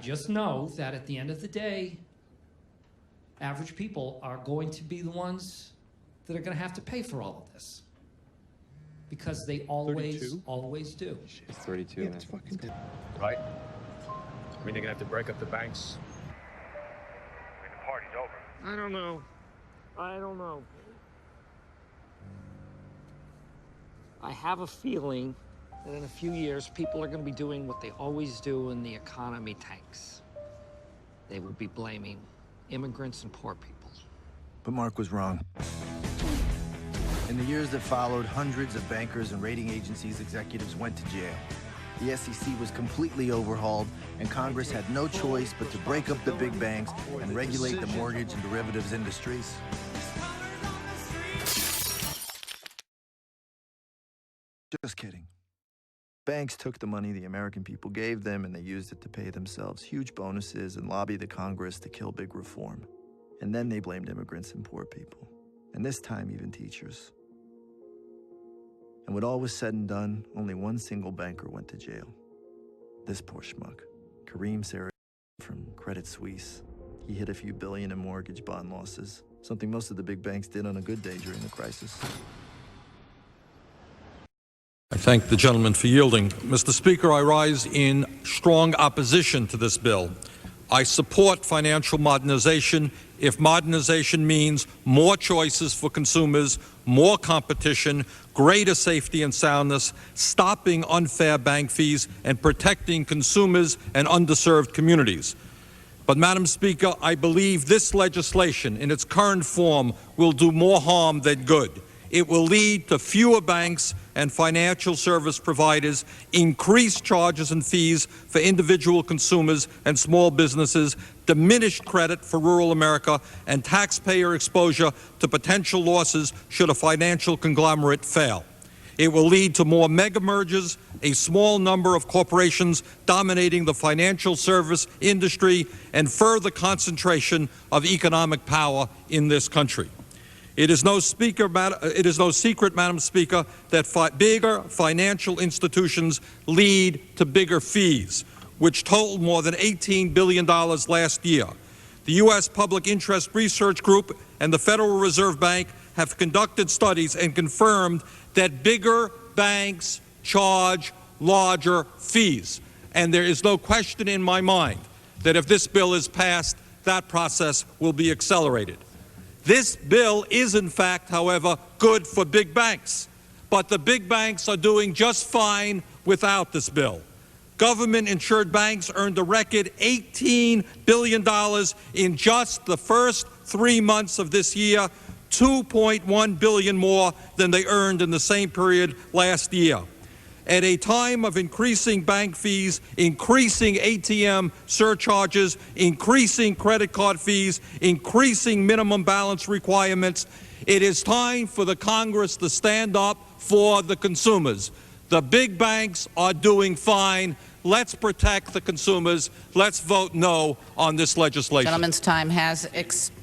just know that at the end of the day, average people are going to be the ones that are going to have to pay for all of this. Because they always 32? always do. It's 32. Yeah, it's fucking Right? I mean, they're gonna have to break up the banks. I mean, the party's over. I don't know. I have a feeling that in a few years, people are going to be doing what they always do when the economy tanks. They will be blaming immigrants and poor people. But Mark was wrong. In the years that followed, hundreds of bankers and rating agencies executives went to jail. The SEC was completely overhauled, and Congress had no choice but to break up the big banks and regulate the mortgage and derivatives industries. Just kidding. Banks took the money the American people gave them and they used it to pay themselves huge bonuses and lobby the Congress to kill big reform. And then they blamed immigrants and poor people. And this time, even teachers. And when all was said and done, only one single banker went to jail. This poor schmuck, Kareem Sarah from Credit Suisse. He hit a few billion in mortgage bond losses, something most of the big banks did on a good day during the crisis. I thank the gentleman for yielding. Mr. Speaker, I rise in strong opposition to this bill. I support financial modernization if modernization means more choices for consumers, more competition, greater safety and soundness, stopping unfair bank fees, and protecting consumers and underserved communities. But, Madam Speaker, I believe this legislation in its current form will do more harm than good. It will lead to fewer banks and financial service providers, increased charges and fees for individual consumers and small businesses, diminished credit for rural America, and taxpayer exposure to potential losses should a financial conglomerate fail. It will lead to more mega mergers, a small number of corporations dominating the financial service industry, and further concentration of economic power in this country. It is no secret, Madam Speaker, that bigger financial institutions lead to bigger fees, which totaled more than $18 billion last year. The U.S. Public Interest Research Group and the Federal Reserve Bank have conducted studies and confirmed that bigger banks charge larger fees. And there is no question in my mind that if this bill is passed, that process will be accelerated. This bill is, in fact, however, good for big banks. But the big banks are doing just fine without this bill. Government-insured banks earned a record $18 billion in just the first 3 months of this year, $2.1 billion more than they earned in the same period last year. At a time of increasing bank fees, increasing ATM surcharges, increasing credit card fees, increasing minimum balance requirements, it is time for the Congress to stand up for the consumers. The big banks are doing fine. Let's protect the consumers. Let's vote no on this legislation. Gentleman's time has expired.